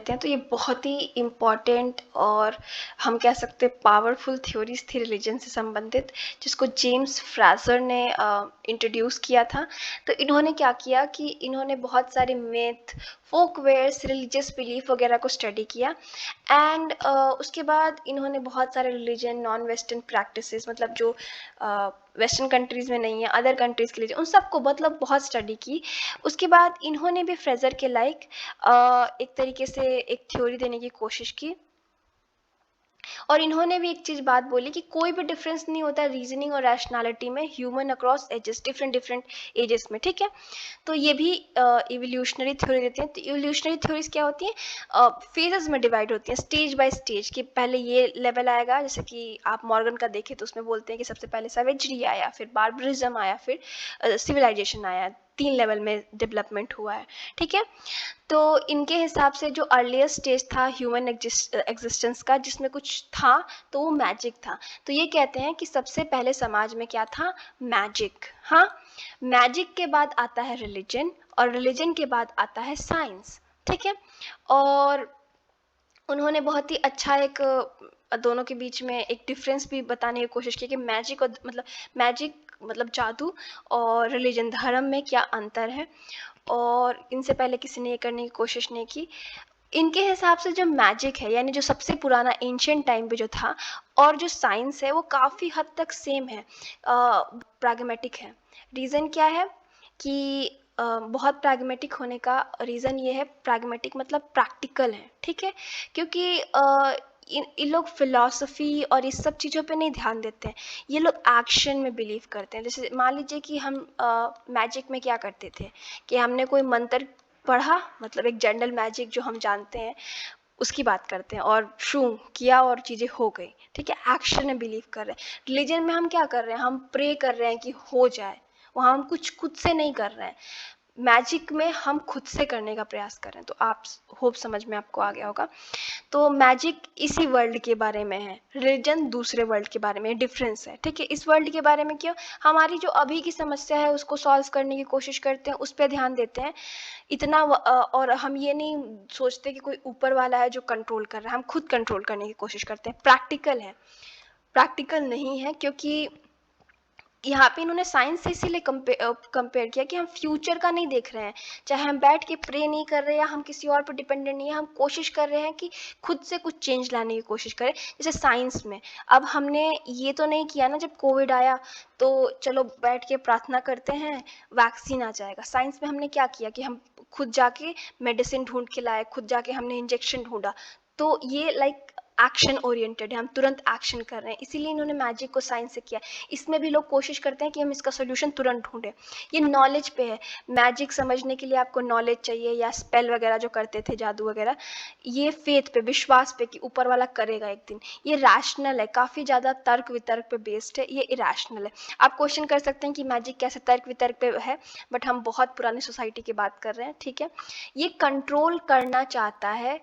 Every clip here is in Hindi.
करते हैं तो ये बहुत ही इम्पॉर्टेंट और हम कह सकते हैं पावरफुल थ्योरीज थी रिलीजन से संबंधित, जिसको जेम्स फ्राजर ने इंट्रोड्यूस किया था। तो इन्होंने क्या किया कि इन्होंने बहुत सारे मिथ, फोकवेयर्स, रिलीजियस बिलीफ वगैरह को स्टडी किया एंड उसके बाद इन्होंने बहुत सारे रिलीजन, नॉन वेस्टर्न प्रैक्टिसेस, मतलब जो वेस्टर्न कंट्रीज़ में नहीं है, अदर कंट्रीज़ के लिए उन सबको मतलब बहुत स्टडी की। उसके बाद इन्होंने भी फ्रेजर के लाइक एक तरीके से एक थ्योरी देने की कोशिश की और इन्होंने भी एक चीज़ बात बोली कि कोई भी डिफरेंस नहीं होता रीजनिंग और रैशनैलिटी में, human across ages, different ages में, ठीक है। तो ये भी इवोल्यूशनरी थ्योरी देते हैं। तो इवोल्यूशनरी थ्योरीज क्या होती हैं, फेजेस में डिवाइड होती हैं, स्टेज बाय स्टेज, कि पहले ये लेवल आएगा, जैसे कि आप मॉर्गन का देखें तो उसमें बोलते हैं कि सबसे पहले सवेजरी आया, फिर बार्बरिज्म आया, फिर सिविलाइजेशन आया, 3 लेवल में डेवलपमेंट हुआ है, ठीक है। तो इनके हिसाब से जो अर्लीस्ट स्टेज था ह्यूमन एग्जिस्टेंस का, जिसमें कुछ था, तो वो मैजिक था। तो ये कहते हैं कि सबसे पहले समाज में क्या था, मैजिक। हाँ, मैजिक के बाद आता है रिलीजन और रिलीजन के बाद आता है साइंस, ठीक है। और उन्होंने बहुत ही अच्छा एक दोनों के बीच में एक डिफरेंस भी बताने की कोशिश की कि मैजिक मतलब जादू और रिलीजन, धर्म में क्या अंतर है, और इनसे पहले किसी ने ये करने की कोशिश नहीं की। इनके हिसाब से जो मैजिक है, यानी जो सबसे पुराना एंशिएंट टाइम पे जो था, और जो साइंस है वो काफ़ी हद तक सेम है, प्रैग्मेटिक है। रीज़न क्या है कि बहुत प्रैग्मेटिक होने का रीज़न ये है, प्रैग्मेटिक मतलब प्रैक्टिकल है, ठीक है। क्योंकि इन लोग फिलॉसफी और इस सब चीज़ों पे नहीं ध्यान देते हैं, ये लोग एक्शन में बिलीव करते हैं। जैसे मान लीजिए कि हम मैजिक में क्या करते थे कि हमने कोई मंत्र पढ़ा, मतलब एक जनरल मैजिक जो हम जानते हैं उसकी बात करते हैं, और शू किया और चीज़ें हो गई, ठीक है, एक्शन में बिलीव कर रहे हैं। रिलीजन में हम क्या कर रहे हैं, हम प्रे कर रहे हैं कि हो जाए, वहाँ हम कुछ खुद से नहीं कर रहे हैं। मैजिक में हम खुद से करने का प्रयास कर रहे हैं। तो आप होप समझ में आपको आ गया होगा। तो मैजिक इसी वर्ल्ड के बारे में है, रिलीजन दूसरे वर्ल्ड के बारे में, डिफरेंस है, ठीक है। इस वर्ल्ड के बारे में क्यों, हमारी जो अभी की समस्या है उसको सॉल्व करने की कोशिश करते हैं, उस पर ध्यान देते हैं इतना, और हम ये नहीं सोचते कि कोई ऊपर वाला है जो कंट्रोल कर रहा है, हम खुद कंट्रोल करने की कोशिश करते हैं। प्रैक्टिकल है, प्रैक्टिकल नहीं है, क्योंकि यहाँ पे इन्होंने साइंस से इसीलिए कंपेयर किया कि हम फ्यूचर का नहीं देख रहे हैं, चाहे हम बैठ के प्रे नहीं कर रहे हैं या हम किसी और पर डिपेंडेंट नहीं है, हम कोशिश कर रहे हैं कि खुद से कुछ चेंज लाने की कोशिश करें। जैसे साइंस में अब हमने ये तो नहीं किया ना, जब कोविड आया तो चलो बैठ के प्रार्थना करते हैं वैक्सीन आ जाएगा। साइंस में हमने क्या किया कि हम खुद जाके मेडिसिन ढूंढ के लाए, खुद जाके हमने इंजेक्शन ढूंढा। तो ये लाइक एक्शन ओरिएंटेड है, हम तुरंत एक्शन कर रहे हैं, इसीलिए इन्होंने मैजिक को साइंस से किया। इसमें भी लोग कोशिश करते हैं कि हम इसका सोल्यूशन तुरंत ढूंढें। ये नॉलेज पे है, मैजिक समझने के लिए आपको नॉलेज चाहिए, या स्पेल वगैरह जो करते थे, जादू वगैरह, ये फेथ पे, विश्वास पे कि ऊपर वाला करेगा एक दिन। ये रैशनल है, काफ़ी ज़्यादा तर्क वितर्क पे बेस्ड है, ये इरैशनल है। आप क्वेश्चन कर सकते हैं कि मैजिक कैसे तर्क वितर्क पे है, बट हम बहुत पुरानी सोसाइटी की बात कर रहे हैं, ठीक है। ये कंट्रोल करना चाहता है,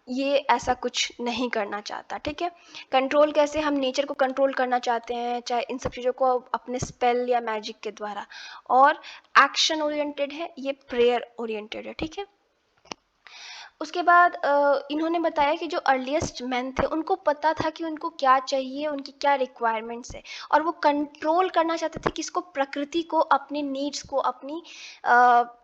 ये ऐसा कुछ नहीं करना चाहता, ठीक है। कंट्रोल कैसे, हम नेचर को कंट्रोल करना चाहते हैं, चाहे इन सब चीज़ों को अपने स्पेल या मैजिक के द्वारा। और एक्शन ओरिएंटेड है, ये प्रेयर ओरिएंटेड है, ठीक है। उसके बाद इन्होंने बताया कि जो अर्लीस्ट मैन थे उनको पता था कि उनको क्या चाहिए, उनकी क्या रिक्वायरमेंट्स है, और वो कंट्रोल करना चाहते थे किसको, प्रकृति को, अपनी नीड्स को, अपनी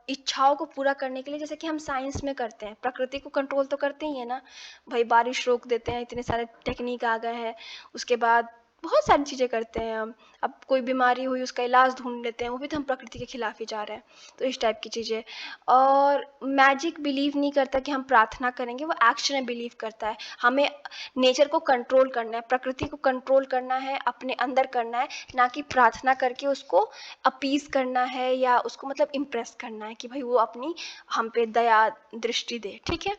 इच्छाओं को पूरा करने के लिए। जैसे कि हम साइंस में करते हैं, प्रकृति को कंट्रोल तो करते ही है ना, भाई बारिश रोक देते हैं, इतने सारे टेक्निक आ गए हैं। उसके बाद बहुत सारी चीज़ें करते हैं हम। अब कोई बीमारी हुई उसका इलाज ढूंढ लेते हैं, वो भी तो हम प्रकृति के खिलाफ ही जा रहे हैं। तो इस टाइप की चीज़ें। और मैजिक बिलीव नहीं करता कि हम प्रार्थना करेंगे, वो एक्शन में बिलीव करता है। हमें नेचर को कंट्रोल करना है, प्रकृति को कंट्रोल करना है, अपने अंदर करना है, ना कि प्रार्थना करके उसको अपीज करना है या उसको मतलब इम्प्रेस करना है कि भाई वो अपनी हम पे दया दृष्टि दे, ठीक है।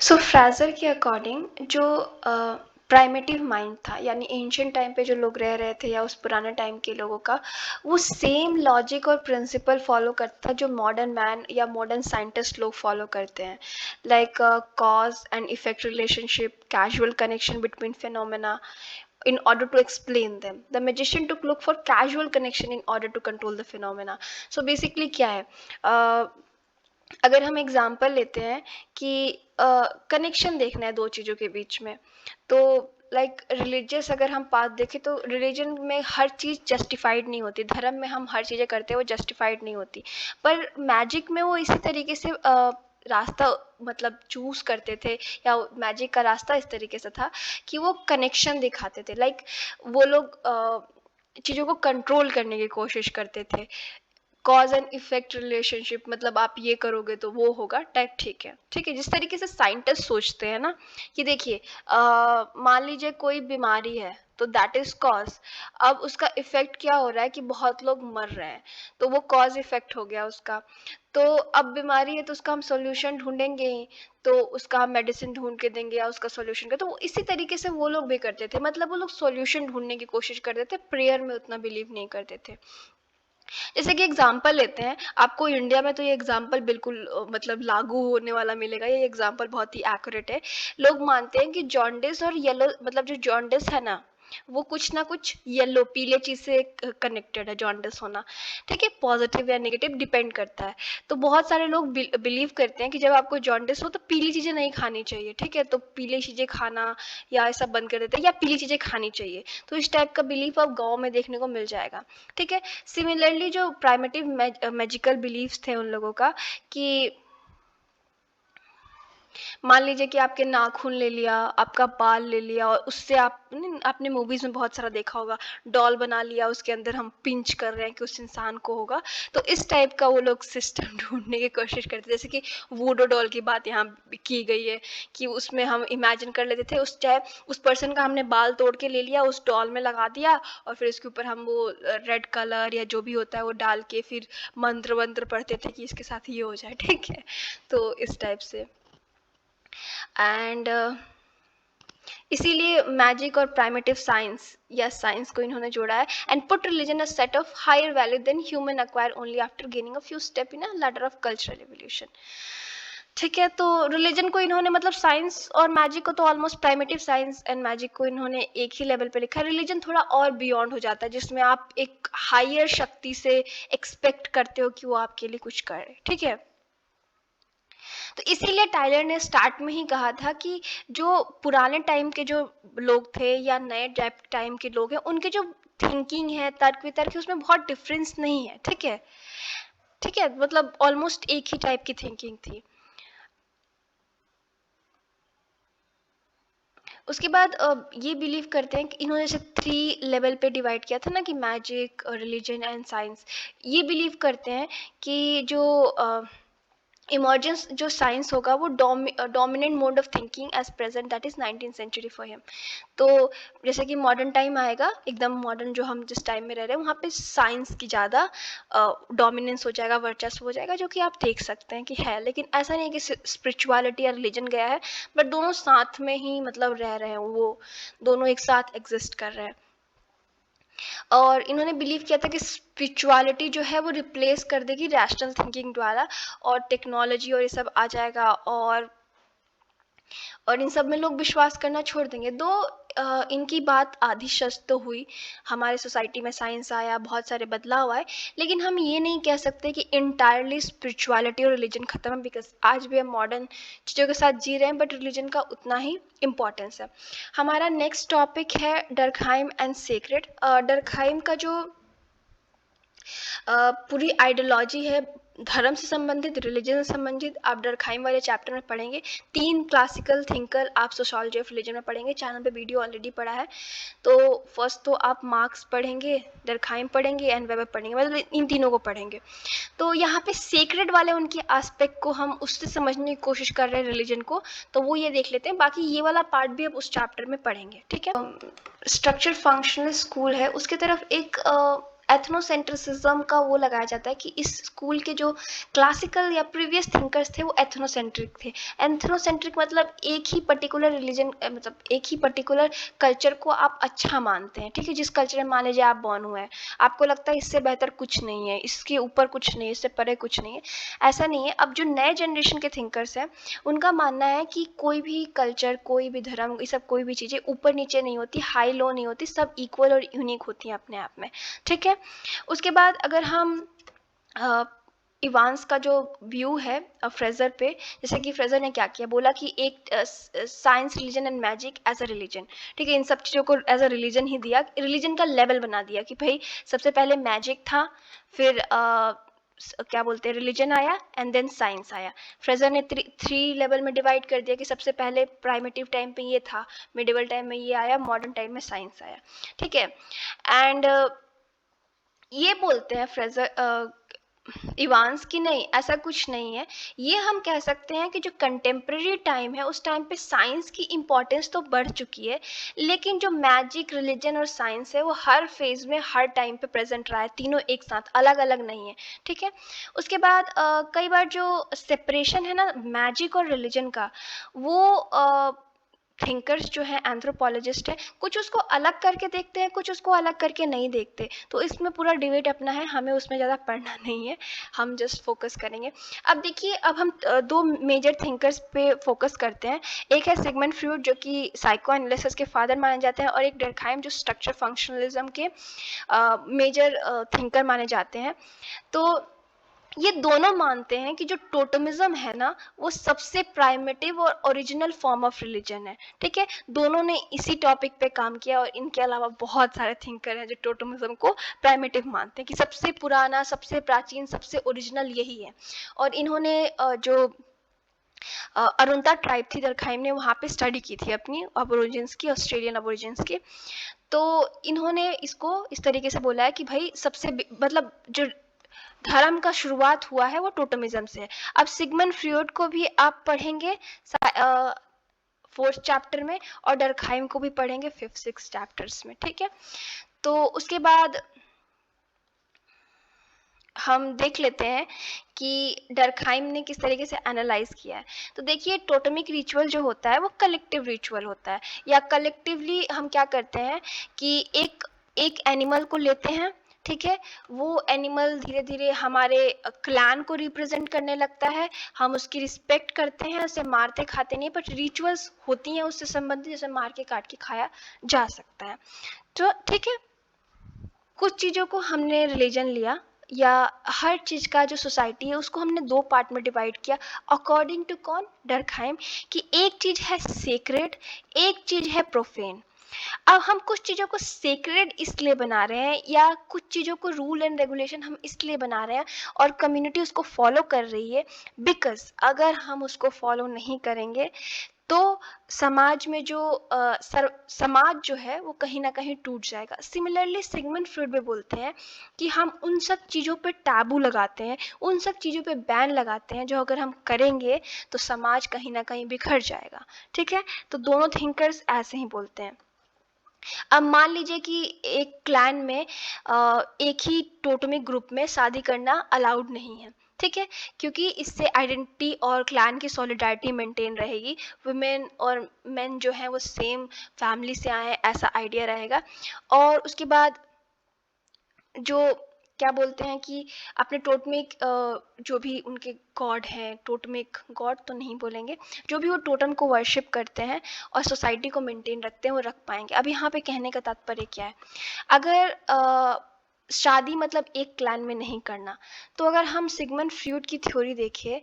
सो फ्राजर के अकॉर्डिंग जो प्राइमेटिव माइंड था, यानी एंशियंट टाइम पे जो लोग रह रहे थे या उस पुराने टाइम के लोगों का, वो सेम लॉजिक और प्रिंसिपल फॉलो करता जो मॉडर्न मैन या मॉडर्न साइंटिस्ट लोग फॉलो करते हैं, like cause and effect relationship, casual connection between phenomena, in order to explain them. The magician took look for casual connection in order to control the phenomena. So basically क्या है, अगर हम एग्जाम्पल लेते हैं कि कनेक्शन देखना है दो चीज़ों के बीच में, तो लाइक रिलीजियस अगर हम पाथ देखें तो रिलीजन में हर चीज़ जस्टिफाइड नहीं होती, धर्म में हम हर चीज़ें करते हैं वो जस्टिफाइड नहीं होती, पर मैजिक में वो इसी तरीके से रास्ता मतलब चूज करते थे, या मैजिक का रास्ता इस तरीके से था कि वो कनेक्शन दिखाते थे, लाइक वो लोग चीज़ों को कंट्रोल करने की कोशिश करते थे, कॉज एंड इफेक्ट रिलेशनशिप, मतलब आप ये करोगे तो वो होगा टाइप, ठीक है ठीक है, जिस तरीके से साइंटिस्ट सोचते हैं ना कि देखिए मान लीजिए कोई बीमारी है तो दैट इज कॉज, अब उसका इफेक्ट क्या हो रहा है कि बहुत लोग मर रहे हैं, तो वो कॉज इफेक्ट हो गया उसका, तो अब बीमारी है तो उसका हम सॉल्यूशन ढूंढेंगे ही, तो उसका हम मेडिसिन ढूंढ के देंगे या उसका सॉल्यूशन का, तो वो इसी तरीके से वो लोग भी करते थे, मतलब वो लोग सॉल्यूशन ढूंढने की कोशिश करते थे, प्रेयर में उतना बिलीव नहीं करते थे। जैसे कि एग्जाम्पल लेते हैं, आपको इंडिया में तो ये एग्जाम्पल बिल्कुल मतलब लागू होने वाला मिलेगा, ये एग्जाम्पल बहुत ही एक्यूरेट है। लोग मानते हैं कि जॉन्डिस और येलो, मतलब जो जॉन्डिस है ना वो कुछ ना कुछ येलो पीले चीज से कनेक्टेड है, जॉन्डिस होना, ठीक है, पॉजिटिव या नेगेटिव डिपेंड करता है। तो बहुत सारे लोग बिलीव करते हैं कि जब आपको जॉन्डिस हो तो पीली चीजें नहीं खानी चाहिए, ठीक है, तो पीली चीजें खाना या ऐसा बंद कर देते हैं, या पीली चीजें खानी चाहिए, तो इस टाइप का बिलीफ अब गाँव में देखने को मिल जाएगा, ठीक है। सिमिलरली जो प्राइमेटिव मैजिकल बिलीव्स थे उन लोगों का कि मान लीजिए कि आपके नाखून ले लिया, आपका बाल ले लिया, और उससे आपने मूवीज में बहुत सारा देखा होगा, डॉल बना लिया, उसके अंदर हम पिंच कर रहे हैं कि उस इंसान को होगा, तो इस टाइप का वो लोग सिस्टम ढूंढने की कोशिश करते, जैसे कि वूडो डॉल की बात यहाँ की गई है कि उसमें हम इमेजिन कर लेते थे उस पर्सन का हमने बाल तोड़ के ले लिया, उस डॉल में लगा दिया, और फिर उसके ऊपर हम वो रेड कलर या जो भी होता है वो डाल के फिर मंत्र वंत्र पढ़ते थे कि इसके साथ ये हो जाए, ठीक है, तो इस टाइप से। एंड इसीलिए मैजिक और प्राइमेटिव साइंस या साइंस को इन्होंने जोड़ा है, and put religion a set of higher value than human acquire only after gaining a few step in a ladder of cultural evolution, ठीक है। तो रिलीजन को इन्होंने मतलब साइंस और मैजिक को तो almost primitive science and magic को इन्होंने एक ही लेवल पे लिखा है, रिलीजन थोड़ा और बियॉन्ड हो जाता है, जिसमें आप एक हायर शक्ति से एक्सपेक्ट करते हो कि वो आपके लिए कुछ करे, ठीक है। तो इसीलिए टाइलर ने स्टार्ट में ही कहा था कि जो पुराने टाइम के जो लोग थे या नए टाइम के लोग हैं, उनके जो थिंकिंग है, तर्क वितर्क है, उसमें बहुत डिफरेंस नहीं है, ठीक है, ठीक है, मतलब ऑलमोस्ट एक ही टाइप की थिंकिंग थी। उसके बाद ये बिलीव करते हैं कि इन्होंने जैसे 3 लेवल पे डिवाइड किया था ना कि मैजिक, रिलीजन एंड साइंस, ये बिलीव करते हैं कि जो इमर्जेंस जो साइंस होगा वो dominant mode of thinking as present, that is 19th century for him. तो जैसे कि मॉडर्न टाइम आएगा, एकदम मॉडर्न जो हम जिस टाइम में रह रहे हैं, वहाँ पे साइंस की ज़्यादा डोमिनेंस हो जाएगा, वर्चस्व हो जाएगा, जो कि आप देख सकते हैं कि है, लेकिन ऐसा नहीं है कि स्पिरिचुअलिटी या रिलीजन गया है, बट दोनों साथ में ही मतलब रह रहे हैं, वो दोनों एक साथ एग्जिस्ट कर रहे हैं। और इन्होंने बिलीव किया था कि स्पिरिचुअलिटी जो है वो रिप्लेस कर देगी रैशनल थिंकिंग द्वारा, और टेक्नोलॉजी और ये सब आ जाएगा, और इन सब में लोग विश्वास करना छोड़ देंगे। दो इनकी बात आधी सच तो हुई, हमारे सोसाइटी में साइंस आया, बहुत सारे बदलाव आए, लेकिन हम ये नहीं कह सकते कि इंटायरली स्पिरिचुअलिटी और रिलीजन खत्म है, बिकॉज आज भी हम मॉडर्न चीज़ों के साथ जी रहे हैं, बट रिलीजन का उतना ही इम्पोर्टेंस है। हमारा नेक्स्ट टॉपिक है डर्कहाइम एंड सेक्रेड। डर्कहाइम का जो पूरी आइडियोलॉजी है धर्म से संबंधित, रिलीजन से संबंधित, आप डर्कहाइम वाले चैप्टर में पढ़ेंगे। 3 क्लासिकल थिंकर आप सोशियोलॉजी ऑफ रिलीजन में पढ़ेंगे, चैनल पे वीडियो ऑलरेडी पड़ा है। तो फर्स्ट तो आप मार्क्स पढ़ेंगे, डर्कहाइम पढ़ेंगे एंड वेबर पढ़ेंगे, मतलब इन तीनों को पढ़ेंगे। तो यहाँ पे सेक्रेड वाले उनके एस्पेक्ट को हम उससे समझने की कोशिश कर रहे हैं रिलीजन को, तो वो ये देख लेते हैं, बाकी ये वाला पार्ट भी अब उस चैप्टर में पढ़ेंगे, ठीक है। स्ट्रक्चर फंक्शनल स्कूल है, उसके तरफ एक एथनोसेंट्रिसिज्म का वो लगाया जाता है कि इस स्कूल के जो क्लासिकल या प्रीवियस थिंकर्स थे वो एथनोसेंट्रिक थे। एथनोसेंट्रिक मतलब एक ही पर्टिकुलर रिलीजन, मतलब एक ही पर्टिकुलर कल्चर को आप अच्छा मानते हैं, ठीक है। जिस कल्चर में मान लीजिए आप बॉर्न हुए हैं, आपको लगता है इससे बेहतर कुछ नहीं है, इसके ऊपर कुछ नहीं है, इससे परे कुछ नहीं है, ऐसा नहीं है। अब जो नए जनरेशन के थिंकर्स हैं उनका मानना है कि कोई भी कल्चर, कोई भी धर्म, ये सब कोई भी चीज़ें ऊपर नीचे नहीं होती, हाई लो नहीं होती, सब इक्वल और यूनिक होती हैं अपने आप में, ठीक है। उसके बाद अगर हम इवांस का जो व्यू है फ्रेजर पे, जैसे कि फ्रेजर ने क्या किया, बोला कि एक science, religion and magic as a religion, ठीक है। इन सब चीज़ों को एज अ रिलीजन ही दिया, रिलीजन का लेवल बना दिया कि भाई सबसे पहले मैजिक था, फिर क्या बोलते हैं रिलीजन आया, एंड देन साइंस आया। फ्रेजर ने थ्री लेवल में डिवाइड कर दिया कि सबसे पहले प्राइमेटिव टाइम पे ये था, मिडिवल टाइम में ये आया, मॉडर्न टाइम में साइंस आया, ठीक है। एंड ये बोलते हैं फ्रेजर इवांस की नहीं, ऐसा कुछ नहीं है। ये हम कह सकते हैं कि जो कंटेम्प्रेरी टाइम है उस टाइम पे साइंस की इम्पोर्टेंस तो बढ़ चुकी है, लेकिन जो मैजिक, रिलीजन और साइंस है वो हर फेज में हर टाइम पे प्रेजेंट रहा है, तीनों एक साथ, अलग अलग नहीं है, ठीक है। उसके बाद कई बार जो सेपरेशन है ना मैजिक और रिलीजन का, वो थिंकर्स जो हैं, एंथ्रोपोलॉजिस्ट हैं, कुछ उसको अलग करके देखते हैं, कुछ उसको अलग करके नहीं देखते। तो इसमें पूरा डिबेट अपना है, हमें उसमें ज़्यादा पढ़ना नहीं है, हम जस्ट फोकस करेंगे। अब देखिए, अब हम दो मेजर थिंकर्स पे फोकस करते हैं। एक है सिगमंड फ्रॉयड जो कि साइको एनालिसिस के फादर माने जाते हैं, और एक डर्कहाइम जो स्ट्रक्चर फंक्शनलिज्म के मेजर थिंकर माने जाते हैं। तो ये दोनों मानते हैं कि जो टोटमिज्म है ना वो सबसे प्राइमेटिव और ओरिजिनल फॉर्म ऑफ रिलीजन है, ठीक है। दोनों ने इसी टॉपिक पे काम किया, और इनके अलावा बहुत सारे थिंकर हैं जो टोटमिज्म को प्राइमेटिव मानते हैं कि सबसे पुराना, सबसे प्राचीन, सबसे ओरिजिनल यही है। और इन्होंने जो अरुंता ट्राइब थी, दरखाइम ने वहाँ पे स्टडी की थी अपनी अबोरिजिन्स की, ऑस्ट्रेलियन अबोरिजिन्स की। तो इन्होंने इसको इस तरीके से बोला है कि भाई सबसे मतलब जो धर्म का शुरुआत हुआ है वो टोटमिज्म से है। अब सिगमंड फ्रॉयड को भी आप पढ़ेंगे 4th चैप्टर में, और डर्कहाइम को भी पढ़ेंगे 5th 6th चैप्टर्स में, ठीक है। तो उसके बाद हम देख लेते हैं कि डर्कहाइम ने किस तरीके से एनालाइज किया है। तो देखिए, टोटमिक रिचुअल जो होता है वो कलेक्टिव रिचुअल होता है, या कलेक्टिवली हम क्या करते हैं कि एक एनिमल को लेते हैं, ठीक है। वो एनिमल धीरे धीरे हमारे क्लैन को रिप्रेजेंट करने लगता है, हम उसकी रिस्पेक्ट करते हैं, उसे मारते खाते नहीं, बट रिचुअल्स होती हैं उससे संबंधित, जैसे मार के काट के खाया जा सकता है। तो ठीक है, कुछ चीज़ों को हमने रिलीजन लिया, या हर चीज़ का जो सोसाइटी है उसको हमने दो पार्ट में डिवाइड किया अकॉर्डिंग टू कौन, डर्कहाइम, कि एक चीज़ है सेक्रेड, एक चीज़ है प्रोफेन। अब हम कुछ चीज़ों को सेक्रेड इसलिए बना रहे हैं, या कुछ चीज़ों को रूल एंड रेगुलेशन हम इसलिए बना रहे हैं और कम्युनिटी उसको फॉलो कर रही है, बिकॉज अगर हम उसको फॉलो नहीं करेंगे तो समाज में जो समाज जो है वो कहीं ना कहीं टूट जाएगा। सिमिलरली सिगमंड फ्रॉयड भी बोलते हैं कि हम उन सब चीज़ों पे टैबू लगाते हैं, उन सब चीज़ों पे बैन लगाते हैं जो अगर हम करेंगे तो समाज कहीं ना कहीं बिखर जाएगा, ठीक है। तो दोनों थिंकर्स ऐसे ही बोलते हैं। अब मान लीजिए कि एक क्लैन में एक ही टोटमिक ग्रुप में शादी करना अलाउड नहीं है, ठीक है, क्योंकि इससे आइडेंटिटी और क्लैन की सॉलिडारिटी मेंटेन रहेगी। वुमेन और मेन जो हैं वो सेम फैमिली से आए हैं, ऐसा आइडिया रहेगा। और उसके बाद जो क्या बोलते हैं कि अपने टोटमिक जो भी उनके गॉड हैं, टोटमिक गॉड तो नहीं बोलेंगे, जो भी वो टोटम को वर्शिप करते हैं और सोसाइटी को मेंटेन रखते हैं, वो रख पाएंगे। अब यहाँ पे कहने का तात्पर्य क्या है, अगर शादी मतलब एक क्लैन में नहीं करना, तो अगर हम सिगमंड फ्रॉयड की थ्योरी देखें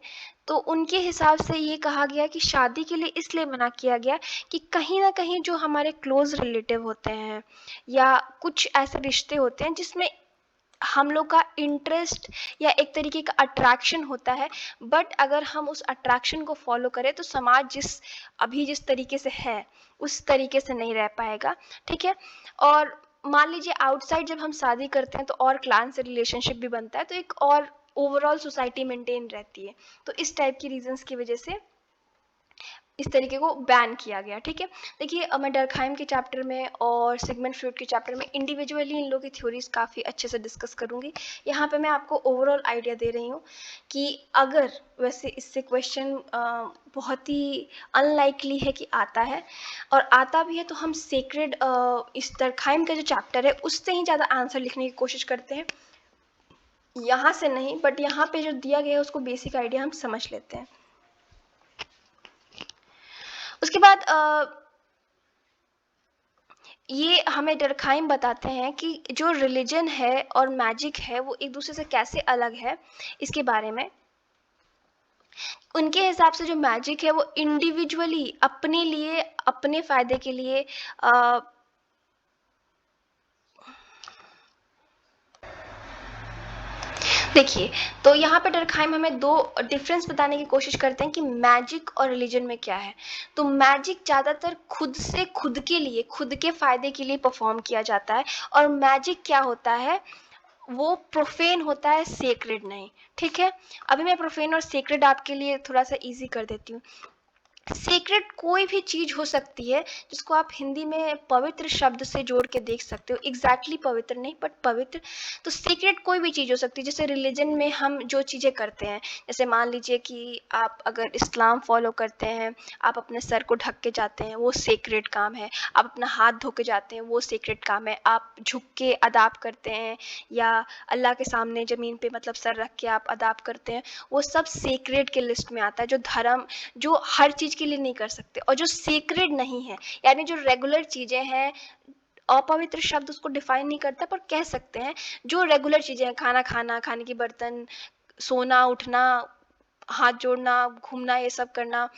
तो उनके हिसाब से ये कहा गया कि शादी के लिए इसलिए मना किया गया कि कहीं ना कहीं जो हमारे क्लोज रिलेटिव होते हैं या कुछ ऐसे रिश्ते होते हैं जिसमें हम लोग का इंटरेस्ट या एक तरीके का अट्रैक्शन होता है, बट अगर हम उस अट्रैक्शन को फॉलो करें तो समाज जिस तरीके से है उस तरीके से नहीं रह पाएगा, ठीक है। और मान लीजिए आउटसाइड जब हम शादी करते हैं तो और क्लान से रिलेशनशिप भी बनता है, तो एक और ओवरऑल सोसाइटी मेंटेन रहती है। तो इस टाइप की रीजंस की वजह से इस तरीके को बैन किया गया। ठीक है, देखिए मैं डर्कहाइम के चैप्टर में और सिगमंड फ्रॉइड के चैप्टर में इंडिविजुअली इन लोगों की थ्योरीज काफ़ी अच्छे से डिस्कस करूंगी। यहाँ पे मैं आपको ओवरऑल आइडिया दे रही हूँ कि अगर वैसे इससे क्वेश्चन बहुत ही अनलाइकली है कि आता है, और आता भी है तो हम सेक्रेड इस डर्कहाइम का जो चैप्टर है उससे ही ज़्यादा आंसर लिखने की कोशिश करते हैं, यहाँ से नहीं, बट यहाँ पे जो दिया गया है उसको बेसिक आइडिया हम समझ लेते हैं। उसके बाद ये हमें डर्कहाइम बताते हैं कि जो रिलीजन है और मैजिक है वो एक दूसरे से कैसे अलग है। इसके बारे में उनके हिसाब से जो मैजिक है वो इंडिविजुअली अपने लिए, अपने फ़ायदे के लिए देखिए, तो यहाँ पे डर्कहाइम हमें दो डिफरेंस बताने की कोशिश करते हैं कि मैजिक और रिलीजन में क्या है। तो मैजिक ज़्यादातर खुद से खुद के लिए, खुद के फ़ायदे के लिए परफॉर्म किया जाता है, और मैजिक क्या होता है, वो प्रोफेन होता है, सेक्रेड नहीं। ठीक है, अभी मैं प्रोफेन और सेक्रेड आपके लिए थोड़ा सा इजी कर देती हूँ। सेक्रेड कोई भी चीज़ हो सकती है जिसको आप हिंदी में पवित्र शब्द से जोड़ के देख सकते हो, एग्जैक्टली पवित्र नहीं बट पवित्र। तो सेक्रेड कोई भी चीज़ हो सकती है, जैसे रिलीजन में हम जो चीज़ें करते हैं, जैसे मान लीजिए कि आप अगर इस्लाम फॉलो करते हैं, आप अपने सर को ढक के जाते हैं, वो सेक्रेड काम है। आप अपना हाथ धो के जाते हैं, वो सेक्रेड काम है। आप झुक के अदाब करते हैं या अल्लाह के सामने ज़मीन पे मतलब सर रख के आप अदाब करते हैं, वो सब सेक्रेड के लिस्ट में आता है। जो धर्म जो हर चीज़ के लिए नहीं कर सकते, और जो सेक्रेड नहीं है, यानी जो रेगुलर चीज़ें हैं, अपवित्र शब्द उसको डिफाइन नहीं करता पर कह सकते हैं, जो रेगुलर चीज़ें हैं, खाना खाना, खाने की बर्तन, सोना उठना, हाथ जोड़ना, घूमना, ये सब करना,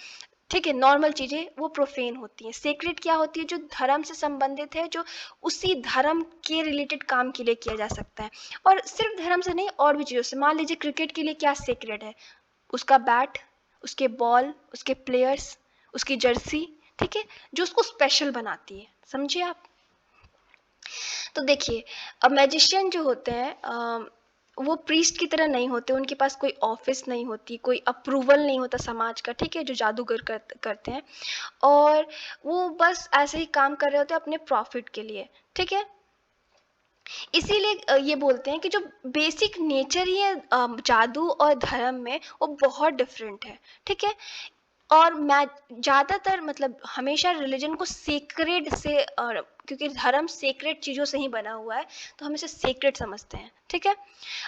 ठीक है, नॉर्मल चीज़ें, वो प्रोफेन होती हैं। सेक्रेड क्या होती है, जो धर्म से संबंधित है, जो उसी धर्म के रिलेटेड काम के लिए किया जा सकता है, और सिर्फ धर्म से नहीं और भी चीज़ों से। मान लीजिए क्रिकेट के लिए क्या सेक्रेड है, उसका बैट, उसके बॉल, उसके प्लेयर्स, उसकी जर्सी, ठीक है, जो उसको स्पेशल बनाती है। समझिए आप। तो देखिए, अब मैजिशियन जो होते हैं वो प्रीस्ट की तरह नहीं होते, उनके पास कोई ऑफिस नहीं होती, कोई अप्रूवल नहीं होता समाज का, ठीक है, जो जादूगर करते हैं, और वो बस ऐसे ही काम कर रहे होते हैं अपने प्रॉफिट के लिए। ठीक है, इसीलिए ये बोलते हैं कि जो बेसिक नेचर ही है जादू और धर्म में, वो बहुत डिफरेंट है। ठीक है, और मैं ज़्यादातर मतलब हमेशा रिलीजन को सेक्रेड से, और क्योंकि धर्म सेक्रेड चीज़ों से ही बना हुआ है तो हम इसे सेक्रेड समझते हैं। ठीक है,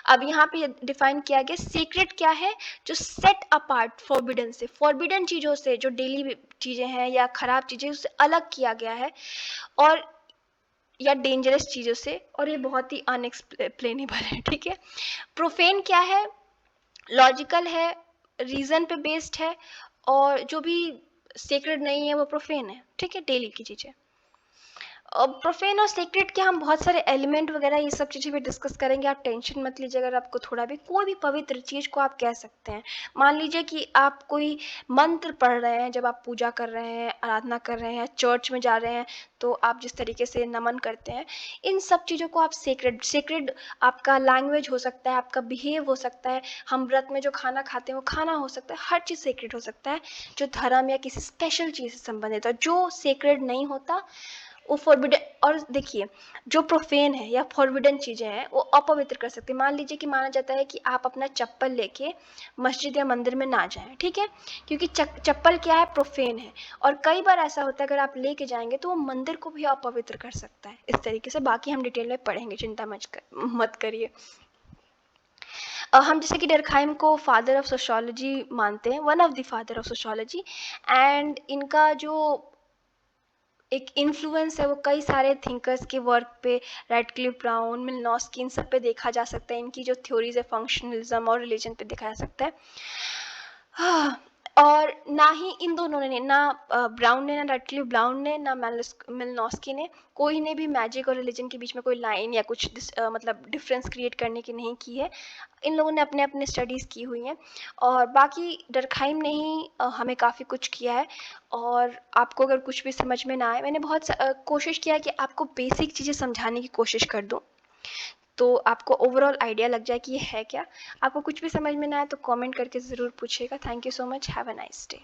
अब यहाँ पे डिफाइन किया गया सेक्रेड क्या है, जो सेट अपार्ट फॉरबिडन से, फॉरबिडन चीज़ों से, जो डेली चीज़ें हैं या ख़राब चीज़ें, उससे अलग किया गया है, और या डेंजरस चीज़ों से, और ये बहुत ही अनएक्सप्लेनेबल है। ठीक है, प्रोफेन क्या है, लॉजिकल है, रीज़न पे बेस्ड है, और जो भी सेक्रेड नहीं है वो प्रोफेन है। ठीक है, डेली की चीज़ें। प्रोफेन और सेक्रेड के हम बहुत सारे एलिमेंट वगैरह ये सब चीज़ें भी डिस्कस करेंगे, आप टेंशन मत लीजिए। अगर आपको थोड़ा भी कोई भी पवित्र चीज़ को आप कह सकते हैं, मान लीजिए कि आप कोई मंत्र पढ़ रहे हैं, जब आप पूजा कर रहे हैं, आराधना कर रहे हैं, चर्च में जा रहे हैं, तो आप जिस तरीके से नमन करते हैं, इन सब चीज़ों को आप सेक्रेड आपका लैंग्वेज हो सकता है, आपका बिहेव हो सकता है, हम व्रत में जो खाना खाते हैं वो खाना हो सकता है, हर चीज़ सेक्रेड हो सकता है जो धर्म या किसी स्पेशल चीज़ से संबंधित है। जो सेक्रेड नहीं होता वो फॉरबिडन। और देखिए, जो प्रोफेन है या फॉरबिडन चीज़ें हैं वो अपवित्र कर सकते हैं। मान लीजिए कि माना जाता है कि आप अपना चप्पल लेके मस्जिद या मंदिर में ना जाएं, ठीक है, क्योंकि चप्पल क्या है, प्रोफेन है, और कई बार ऐसा होता है अगर आप लेके जाएंगे तो वो मंदिर को भी अपवित्र कर सकता है। इस तरीके से बाकी हम डिटेल में पढ़ेंगे, चिंता मत करिए। हम जैसे कि डर्कहाइम को फादर ऑफ सोशियोलॉजी मानते हैं, one of the father of sociology, and इनका जो एक इन्फ्लुएंस है वो कई सारे थिंकर्स के वर्क पे, रेडक्लिफ ब्राउन, मिलनॉस्की, इन सब पे देखा जा सकता है। इनकी जो थ्योरीज है फंक्शनलिज्म और रिलीजन पे देखा जा सकता है। और ना ही इन दोनों ने, ना ब्राउन ने, ना रेडक्लिफ ब्राउन ने, ना मिलनॉस्की ने, कोई ने भी मैजिक और रिलीजन के बीच में कोई लाइन या कुछ मतलब डिफरेंस क्रिएट करने की नहीं की है। इन लोगों ने अपने अपने स्टडीज़ की हुई हैं, और बाकी डर्कहाइम ने ही हमें काफ़ी कुछ किया है। और आपको अगर कुछ भी समझ में ना आए, मैंने बहुत कोशिश किया कि आपको बेसिक चीज़ें समझाने की कोशिश कर दूँ, तो आपको ओवरऑल आइडिया लग जाए कि ये है क्या। आपको कुछ भी समझ में ना आए तो कमेंट करके ज़रूर पूछिएगा। Thank you so much, have a nice day.